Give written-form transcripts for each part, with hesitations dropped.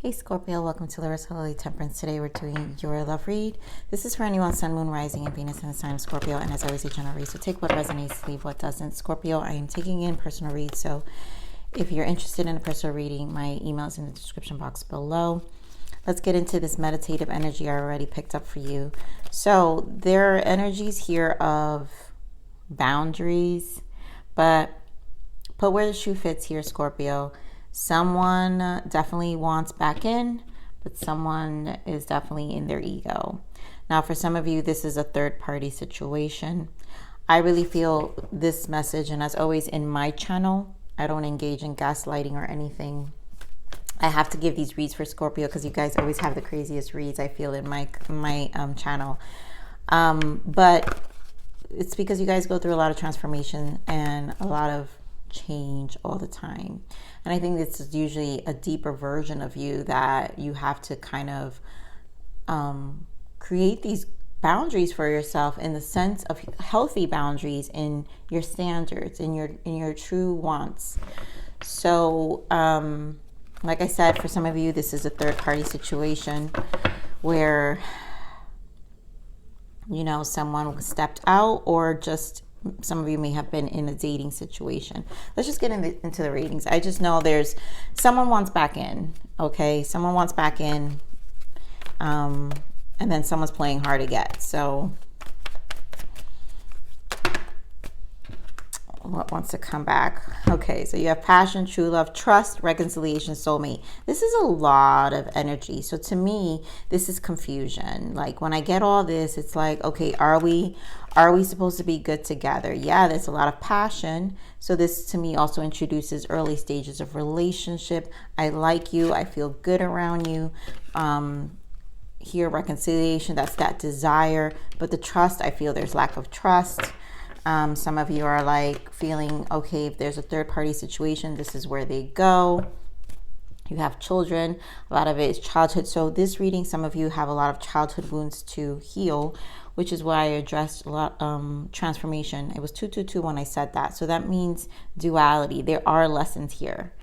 Hey Scorpio, welcome to Larisa Lili Temperance. Today we're doing your love read. This is for anyone Sun, Moon, Rising, and Venus in the sign of Scorpio. And as always, a general read. So take what resonates, leave what doesn't. Scorpio, I am taking in personal reads. So if you're interested in a personal reading, my email is in the description box below. Let's get into this meditative energy I already picked up for you. So there are energies here of boundaries, but put where the shoe fits here, Scorpio. Someone definitely wants back in, but someone is definitely in their ego. Now, for some of you, this is a third-party situation. I really feel this message, and as always in my channel, I don't engage in gaslighting or anything. I have to give these reads for Scorpio because you guys always have the craziest reads, I feel, in my channel. But it's because you guys go through a lot of transformation and a lot of change all the time. And I think this is usually a deeper version of you that you have to kind of create these boundaries for yourself in the sense of healthy boundaries in your standards, in your true wants. So like I said, for some of you, this is a third-party situation where, you know, someone stepped out, or just some of you may have been in a dating situation. Let's just get into the readings. I just know there's someone wants back in, okay? Someone wants back in, and then someone's playing hard to get. So what wants to come back? Okay, so you have passion, true love, trust, reconciliation, soulmate. This is a lot of energy. So to me, this is confusion. Like when I get all this, it's like, okay, are we supposed to be good together? Yeah, there's a lot of passion. So this to me also introduces early stages of relationship. I like you. I feel good around you. Here, reconciliation, that's that desire. But the trust, I feel there's lack of trust. Some of you are like feeling, okay, if there's a third-party situation, this is where they go. You have children. A lot of it is childhood. So this reading, some of you have a lot of childhood wounds to heal, which is why I addressed a lot transformation. It was 222 when I said that. So that means duality. There are lessons here.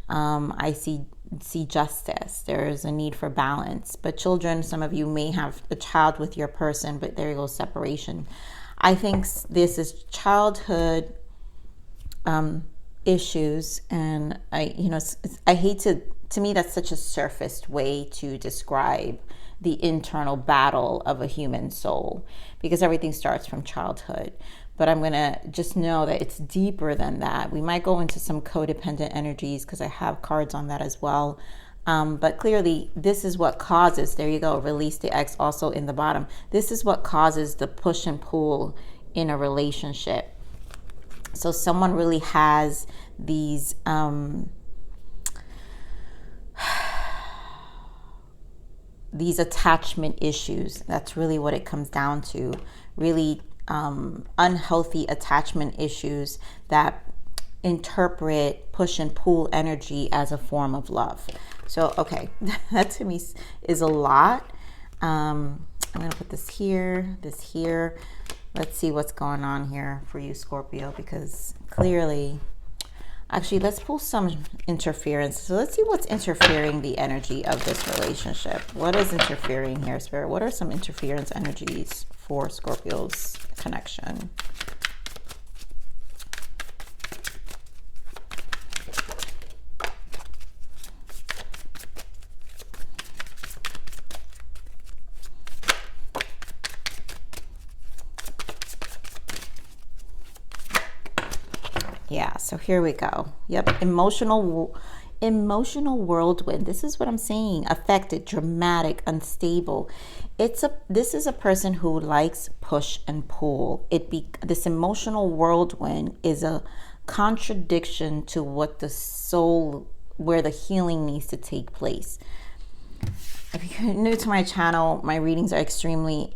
I see justice. There's a need for balance. But children, some of you may have a child with your person, but there goes separation. I think this is childhood issues, and I hate to me that's such a surfaced way to describe the internal battle of a human soul, because everything starts from childhood. But I'm going to just know that it's deeper than that. We might go into some codependent energies because I have cards on that as well. But clearly, this is what causes, there you go, release the X also in the bottom. This is what causes the push and pull in a relationship. So someone really has these attachment issues. That's really what it comes down to. Really unhealthy attachment issues that interpret push and pull energy as a form of love. So, okay, that to me is a lot. I'm going to put this here, this here. Let's see what's going on here for you, Scorpio, because clearly, actually, let's pull some interference. So let's see what's interfering the energy of this relationship. What is interfering here, Spirit? What are some interference energies for Scorpio's connection? Yeah, so here we go. Yep, emotional whirlwind. This is what I'm saying. Affected, dramatic, unstable. This is a person who likes push and pull. This emotional whirlwind is a contradiction to what the soul, where the healing needs to take place. If you're new to my channel, my readings are extremely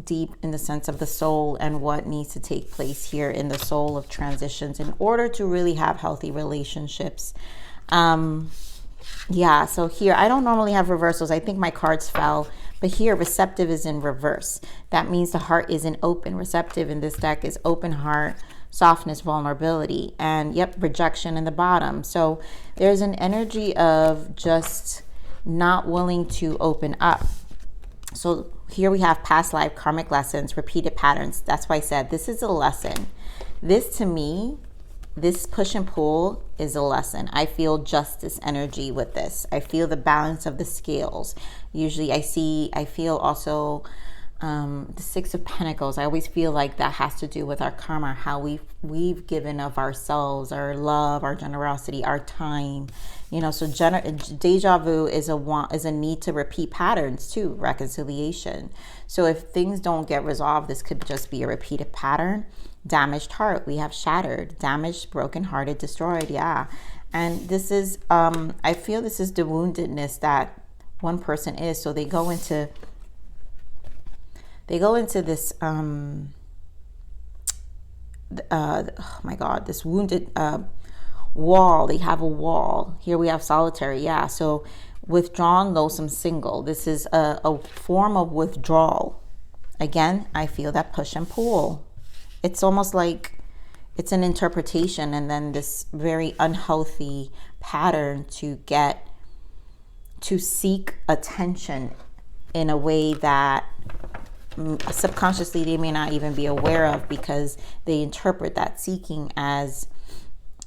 deep in the sense of the soul and what needs to take place here in the soul of transitions in order to really have healthy relationships. Yeah, so here, I don't normally have reversals. I think my cards fell. But here, receptive is in reverse. That means the heart isn't open. Receptive in this deck is open heart, softness, vulnerability. And, yep, rejection in the bottom. So there's an energy of just not willing to open up. So here we have past life, karmic lessons, repeated patterns. That's why I said this is a lesson. This, to me, this push and pull is a lesson. I feel justice energy with this. I feel the balance of the scales. Usually I feel also the Six of Pentacles. I always feel like that has to do with our karma, how we've given of ourselves, our love, our generosity, our time. You know, so deja vu is a need to repeat patterns too, reconciliation. So if things don't get resolved, this could just be a repeated pattern. Damaged heart, we have shattered, damaged, broken hearted, destroyed. Yeah. And this is, I feel this is the woundedness that one person is. So they go into this, oh my God, this wounded wall. They have a wall. Here we have solitary. Yeah. So withdrawn, lonesome, single. This is a form of withdrawal. Again, I feel that push and pull. It's almost like it's an interpretation and then this very unhealthy pattern to seek attention in a way that subconsciously they may not even be aware of, because they interpret that seeking as,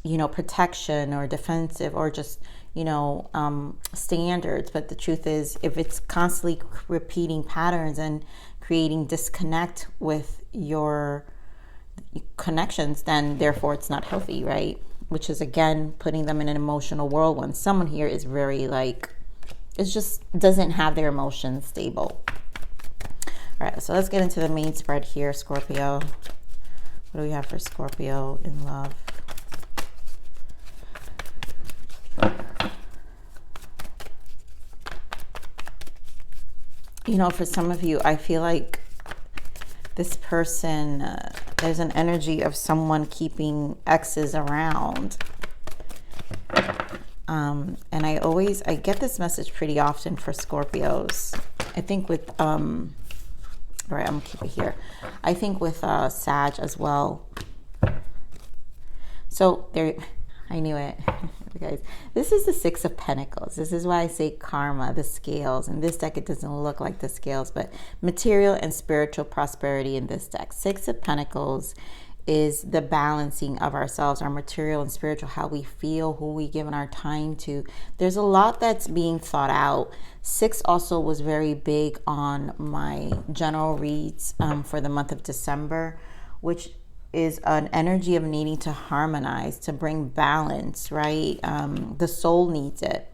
you know, protection or defensive or just, you know, standards. But the truth is, if it's constantly repeating patterns and creating disconnect with your connections, then therefore it's not healthy, right? Which is again putting them in an emotional whirlwind. Someone here is very like, it just doesn't have their emotions stable. All right, so let's get into the main spread here, Scorpio. What do we have for Scorpio in love? You know, for some of you, I feel like this person, there's an energy of someone keeping exes around. And I get this message pretty often for Scorpios. I think with, all right, I'm gonna keep it here. I think with Sag as well. So there, I knew it. Guys, this is the Six of Pentacles. This is why I say karma, the scales. In this deck, it doesn't look like the scales, but material and spiritual prosperity in this deck. Six of Pentacles is the balancing of ourselves, our material and spiritual, how we feel, who we give our time to. There's a lot that's being thought out. Six also was very big on my general reads for the month of December, which is an energy of needing to harmonize, to bring balance, right? The soul needs it.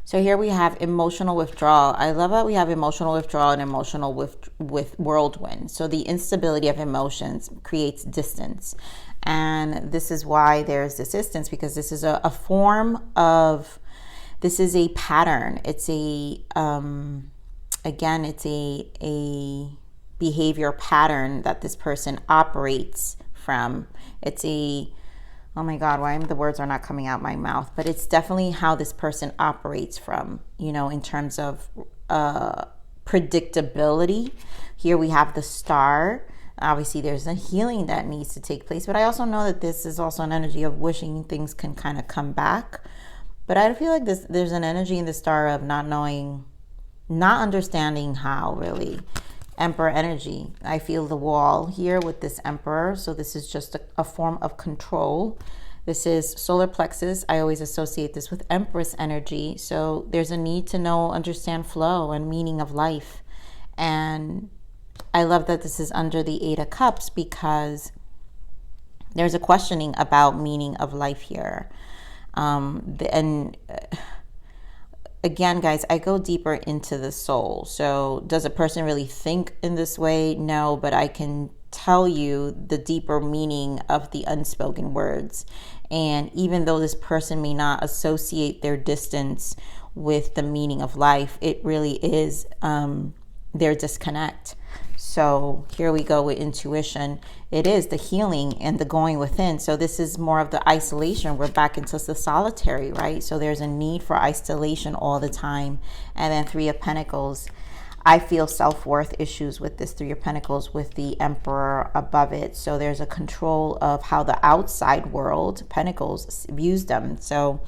So here we have emotional withdrawal. I love that we have emotional withdrawal and emotional with whirlwind. So the instability of emotions creates distance. And this is why there's this distance, because this is a form of, this is a pattern. It's a, again, it's a behavior pattern that this person operates from. It's a, oh my God, why the words are not coming out my mouth, but it's definitely how this person operates from, you know, in terms of predictability. Here we have the Star. Obviously there's a healing that needs to take place, but I also know that this is also an energy of wishing things can kind of come back. But I feel like there's an energy in the Star of not knowing, not understanding how, really. Emperor energy. I feel the wall here with this Emperor. So this is just a form of control. This is solar plexus. I always associate this with Empress energy. So there's a need to know, understand flow and meaning of life. And I love that this is under the Eight of Cups, because there's a questioning about meaning of life here. Again, guys, I go deeper into the soul. So does a person really think in this way? No, but I can tell you the deeper meaning of the unspoken words. And even though this person may not associate their distance with the meaning of life, it really is their disconnect. So here we go with intuition. It is the healing and the going within. So this is more of the isolation. We're back into the solitary, right? So there's a need for isolation all the time. And then Three of Pentacles. I feel self-worth issues with this Three of Pentacles with the Emperor above it. So there's a control of how the outside world, Pentacles, views them. So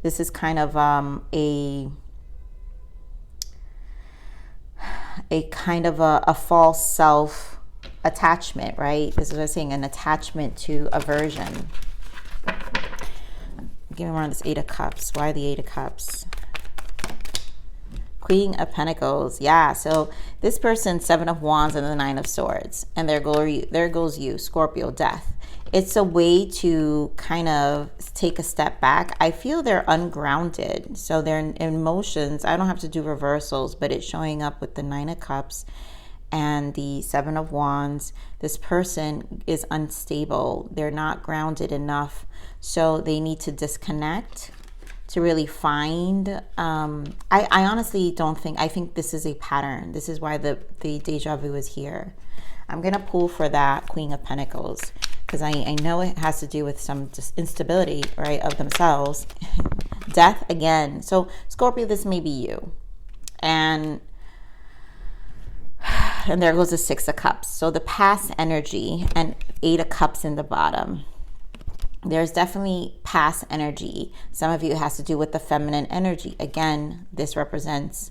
This is kind of a kind of a false self attachment, right? This is what I'm saying, an attachment to aversion. Give me more on this Eight of Cups. Why the Eight of Cups? Queen of Pentacles. Yeah, so this person, Seven of Wands and the Nine of Swords. And there goes you, Scorpio, death. It's a way to kind of take a step back. I feel they're ungrounded. So their emotions, I don't have to do reversals, but it's showing up with the Nine of Cups and the Seven of Wands. This person is unstable. They're not grounded enough. So they need to disconnect to really find. I honestly don't think, I think this is a pattern. This is why the deja vu is here. I'm going to pull for that Queen of Pentacles, because I know it has to do with some just instability, right, of themselves. Death again. So Scorpio, this may be you. And there goes the Six of Cups. So the past energy and Eight of Cups in the bottom. There's definitely past energy. Some of you, it has to do with the feminine energy. Again, this represents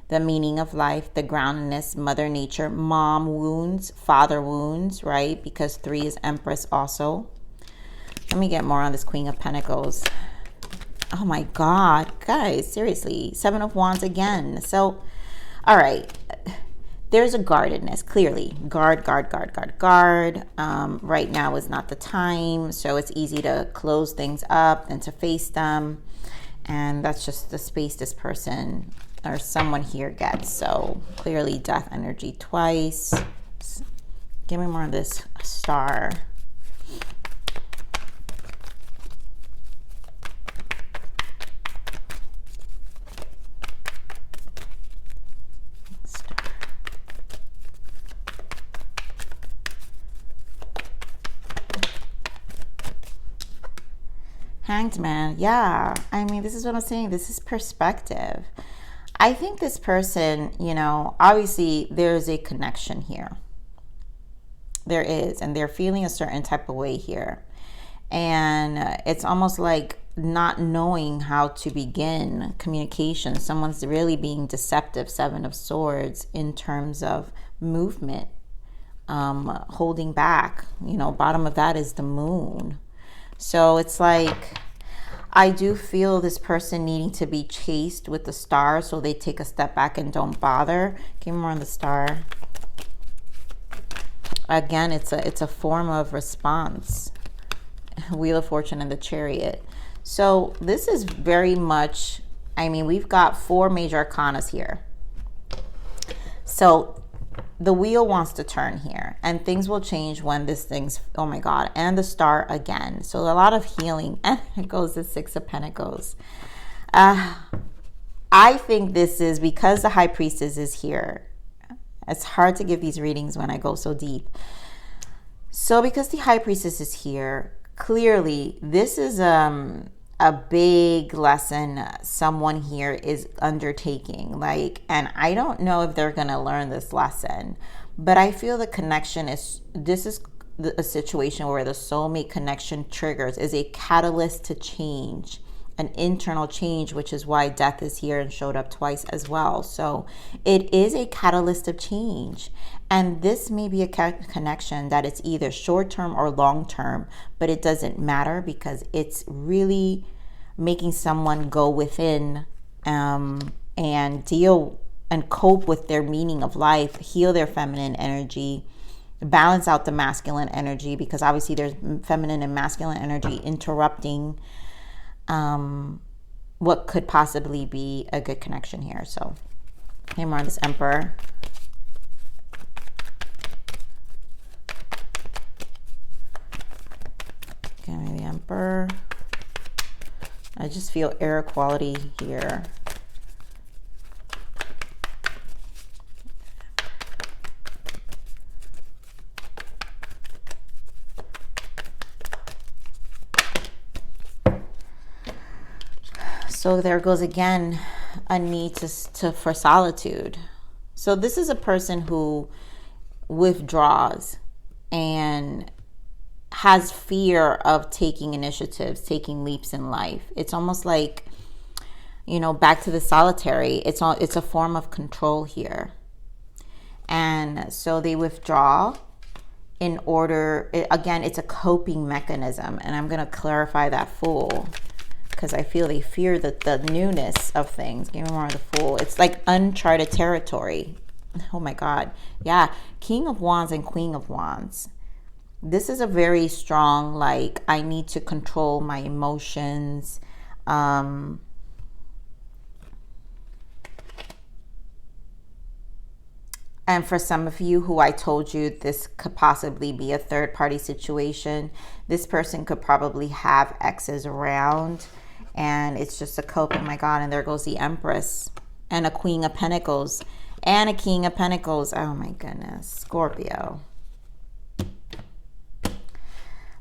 the meaning of life, the groundedness, Mother Nature, mom wounds, father wounds, right? Because 3 is Empress also. Let me get more on this Queen of Pentacles. Oh my God, guys, seriously. Seven of Wands again. So, all right. There's a guardedness, clearly. Guard. Right now is not the time, so it's easy to close things up and to face them. And that's just the space this person or someone here gets. So clearly death energy twice. Give me more of this Star. Hanged Man. Yeah, I mean, this is what I'm saying. This is perspective. I think this person, you know, obviously there's a connection here. There is, and they're feeling a certain type of way here. And it's almost like not knowing how to begin communication. Someone's really being deceptive, Seven of Swords, in terms of movement, holding back. You know, bottom of that is the Moon. So it's like, I do feel this person needing to be chased with the Star, so they take a step back and don't bother. Give me more on the Star. Again, it's a form of response. Wheel of Fortune and the Chariot. So this is very much, I mean, we've got 4 major arcanas here. So the wheel wants to turn here, and things will change when this thing's, oh my God, and the Star again. So a lot of healing, and it goes the Six of Pentacles. I think this is because the High Priestess is here. It's hard to give these readings when I go so deep. So because the High Priestess is here, clearly this is a big lesson someone here is undertaking. Like, and I don't know if they're going to learn this lesson, but I feel the connection is, this is a situation where the soulmate connection triggers, is a catalyst to change, an internal change, which is why death is here and showed up twice as well. So it is a catalyst of change. And this may be a connection that it's either short-term or long-term, but it doesn't matter because it's really making someone go within and deal and cope with their meaning of life, heal their feminine energy, balance out the masculine energy, because obviously there's feminine and masculine energy interrupting what could possibly be a good connection here. So here more on this Emperor. Okay, maybe Emperor. I just feel air quality here. So there goes again a need for solitude. So this is a person who withdraws and has fear of taking initiatives, taking leaps in life. It's almost like You know, back to the solitary. It's a form of control here. And so they withdraw in order, again, it's a coping mechanism. And I'm going to clarify that Fool, because I feel they fear the newness of things. Give me more of the Fool. It's like uncharted territory. Oh my God. Yeah. King of Wands and Queen of Wands. This is a very strong, like, I need to control my emotions. And for some of you who I told you this could possibly be a third-party situation, this person could probably have exes around, and it's just a cope. Oh my God, and there goes the Empress and a Queen of Pentacles and a King of Pentacles. Oh my goodness, Scorpio.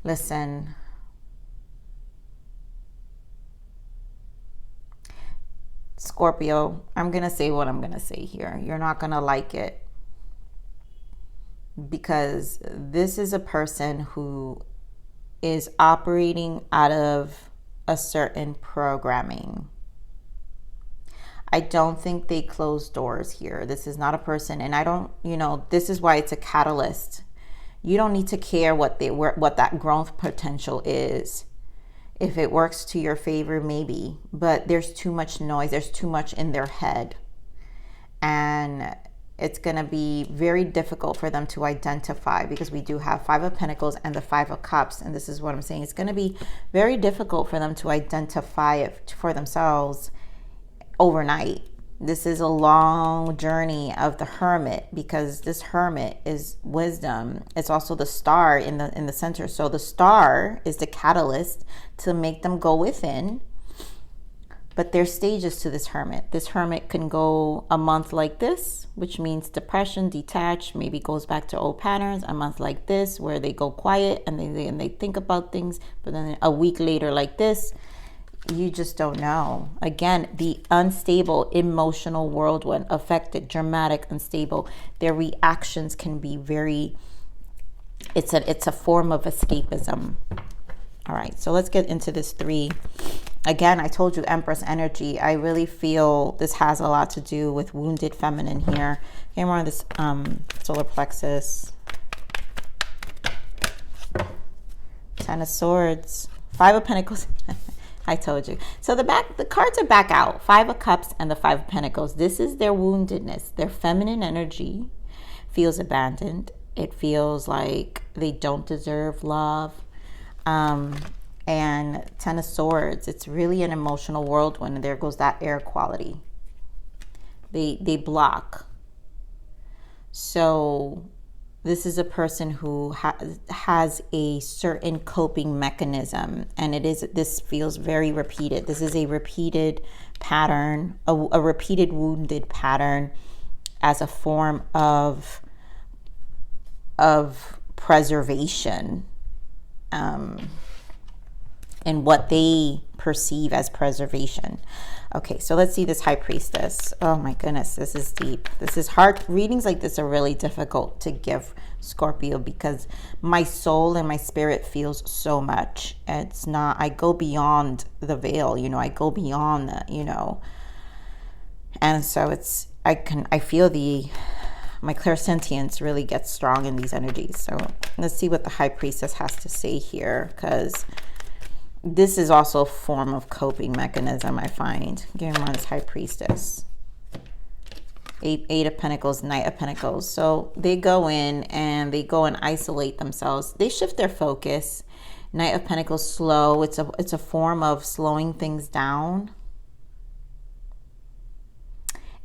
Listen. Scorpio, I'm going to say what I'm going to say here. You're not going to like it. Because this is a person who is operating out of a certain programming. I don't think they close doors here. This is not a person, and I don't, you know, this is why it's a catalyst. You don't need to care what that growth potential is. If it works to your favor, maybe, but there's too much noise. There's too much in their head, and it's going to be very difficult for them to identify, because we do have Five of Pentacles and the Five of Cups. And this is what I'm saying. It's going to be very difficult for them to identify it for themselves overnight. This is a long journey of the Hermit, because this Hermit is wisdom. It's also the star in the center. So the star is the catalyst to make them go within. But there's stages to this Hermit. This Hermit can go a month like this, which means depression, detached, maybe goes back to old patterns. A month like this, where they go quiet and they think about things. But then a week later like this, you just don't know. Again, the unstable emotional whirlwind, affected, dramatic, unstable. Their reactions can be very, it's a form of escapism. All right, so let's get into this 3. Again, I told you Empress energy. I really feel this has a lot to do with wounded feminine here. Okay, more on this solar plexus. 10 of Swords. 5 of Pentacles. I told you. So the cards are back out. 5 of Cups and the 5 of Pentacles. This is their woundedness. Their feminine energy feels abandoned. It feels like they don't deserve love. And 10 of Swords, it's really an emotional whirlwind. And there goes that air quality. They block. So this is a person who has a certain coping mechanism, and this feels very repeated. This is a repeated pattern, a repeated wounded pattern, as a form of preservation. And what they perceive as preservation. Okay, so let's see this High Priestess. Oh my goodness, this is deep. This is hard. Readings like this are really difficult to give, Scorpio, because my soul and my spirit feels so much. It's not, I go beyond the veil, you know, I go beyond that, you know. And so it's, I feel my clairsentience really gets strong in these energies. So let's see what the High Priestess has to say here, because this is also a form of coping mechanism, I find. Game on this High Priestess. Eight of Pentacles, Knight of Pentacles. So they go in and they go and isolate themselves. They shift their focus. Knight of Pentacles, slow. It's a form of slowing things down.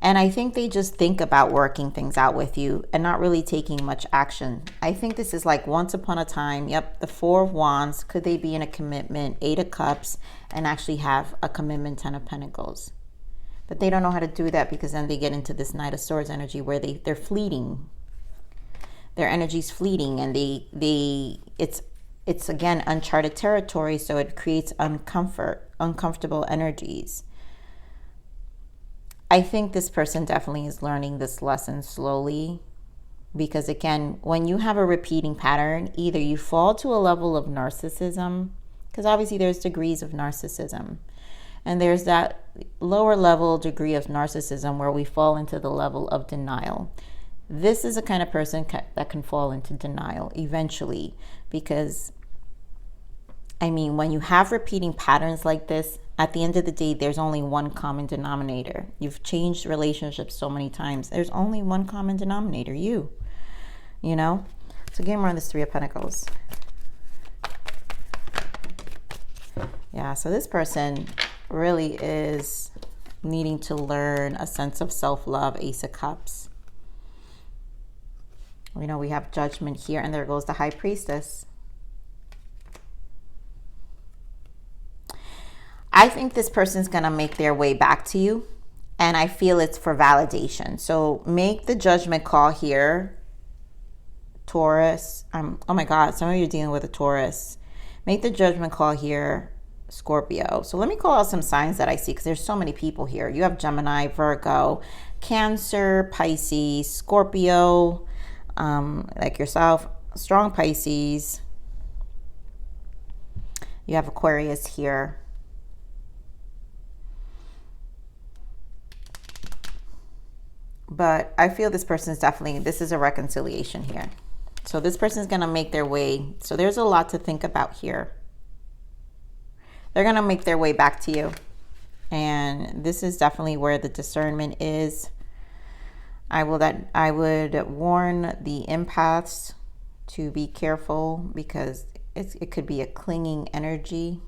And I think they just think about working things out with you and not really taking much action. I think this is like once upon a time. Yep, the 4 of Wands. Could they be in a commitment? 8 of Cups, and actually have a commitment, 10 of Pentacles. But they don't know how to do that, because then they get into this Knight of Swords energy where they're fleeting. Their energy's fleeting, and it's again uncharted territory, so it creates uncomfortable energies. I think this person definitely is learning this lesson slowly, because again, when you have a repeating pattern, either you fall to a level of narcissism, because obviously there's degrees of narcissism, And there's that lower level degree of narcissism where we fall into the level of denial. This is the kind of person that can fall into denial eventually, because I mean, when you have repeating patterns like this, at the end of the day, there's only one common denominator. You've changed relationships so many times. There's only one common denominator, you know? So give me on this Three of Pentacles. Yeah, so this person really is needing to learn a sense of self-love, Ace of Cups. You know, we have Judgment here, and there goes the High Priestess. I think this person's going to make their way back to you, and I feel it's for validation. So make the judgment call here, Taurus. Oh my God, some of you are dealing with a Taurus. Make the judgment call here, Scorpio. So let me call out some signs that I see, because there's so many people here. You have Gemini, Virgo, Cancer, Pisces, Scorpio, like yourself, strong Pisces. You have Aquarius here. But I feel this person is definitely, this is a reconciliation here. So this person is going to make their way. So there's a lot to think about here. They're going to make their way back to you. And this is definitely where the discernment is. I would warn the empaths to be careful, because it could be a clinging energy.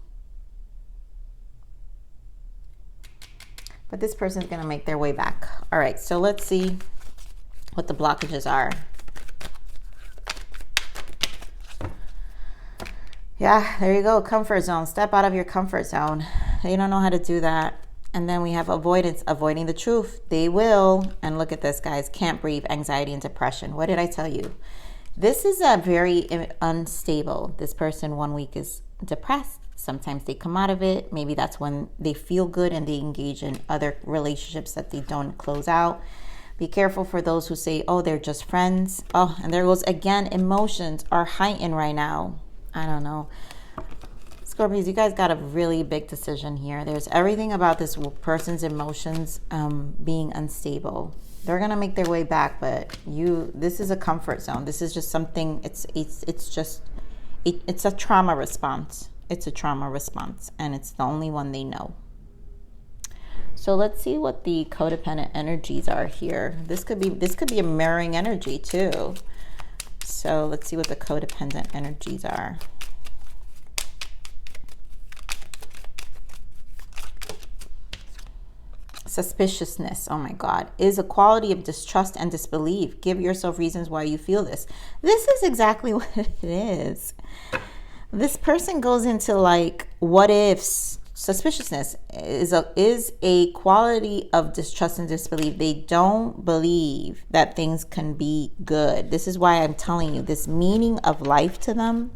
But this person is going to make their way back. All right, so let's see what the blockages are. Yeah, there you go. Comfort zone. Step out of your comfort zone. They don't know how to do that. And then we have avoidance, avoiding the truth. They will. And look at this, guys. Can't breathe, anxiety, and depression. What did I tell you? This is a very unstable. This person 1 week is depressed. Sometimes they come out of it. Maybe that's when they feel good and they engage in other relationships that they don't close out. Be careful for those who say, oh, they're just friends. Oh, and there goes again, emotions are heightened right now. I don't know. Scorpios, you guys got a really big decision here. There's everything about this person's emotions being unstable. They're going to make their way back, but this is a comfort zone. This is just something, it's a trauma response. It's a trauma response, and it's the only one they know. So let's see what the codependent energies are here. This could be a mirroring energy too. So let's see what the codependent energies are. Suspiciousness, oh my God, is a quality of distrust and disbelief. Give yourself reasons why you feel this. This is exactly what it is. This person goes into like what ifs. Suspiciousness is a quality of distrust and disbelief. They don't believe that things can be good. This is why I'm telling you, this meaning of life to them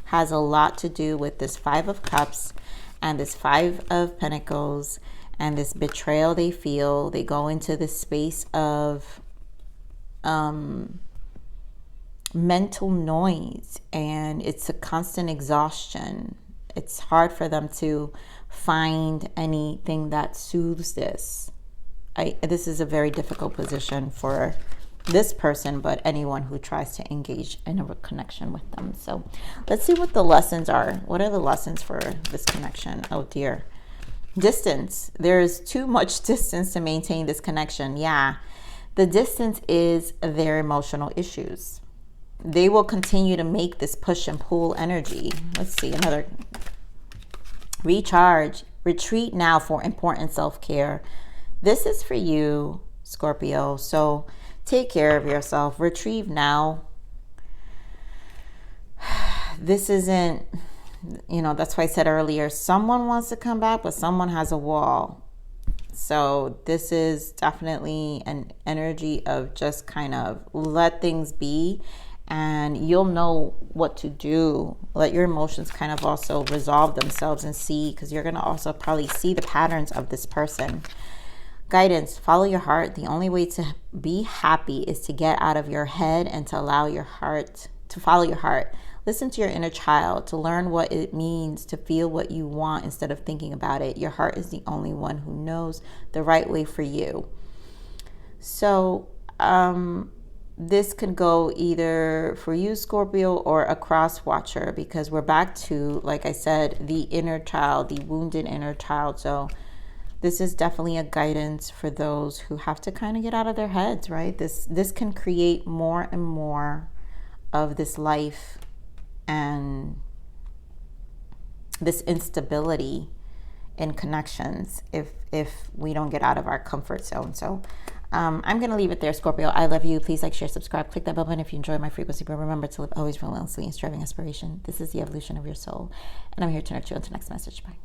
has a lot to do with this Five of Cups and this Five of Pentacles and this betrayal they feel. They go into this space of mental noise, and it's a constant exhaustion. It's hard for them to find anything that soothes this. This is a very difficult position for this person, but anyone who tries to engage in a connection with them. So let's see what the lessons are. What are the lessons for this connection? Oh dear. Distance. There's too much distance to maintain this connection. Yeah. The distance is their emotional issues. They will continue to make this push and pull energy. Let's see, another. Recharge. Retreat now for important self-care. This is for you, Scorpio. So take care of yourself. Retrieve now. This isn't, that's why I said earlier, someone wants to come back, but someone has a wall. So this is definitely an energy of just kind of let things be, and you'll know what to do. Let your emotions kind of also resolve themselves and see, because you're going to also probably see the patterns of this person. Guidance, follow your heart. The only way to be happy is to get out of your head and to allow your heart to follow your heart. listen to your inner child, to learn what it means to feel what you want instead of thinking about it. Your heart is the only one who knows the right way for you. So this could go either for you, Scorpio, or a cross watcher, because we're back to, like I said, the inner child, the wounded inner child. So this is definitely a guidance for those who have to kind of get out of their heads, right? This can create more and more of this life and this instability in connections if we don't get out of our comfort zone. So I'm going to leave it there, Scorpio. I love you. Please like, share, subscribe. Click that bell button if you enjoy my frequency. But remember to live always relentlessly and striving aspiration. This is the evolution of your soul. And I'm here to nurture you until next message. Bye.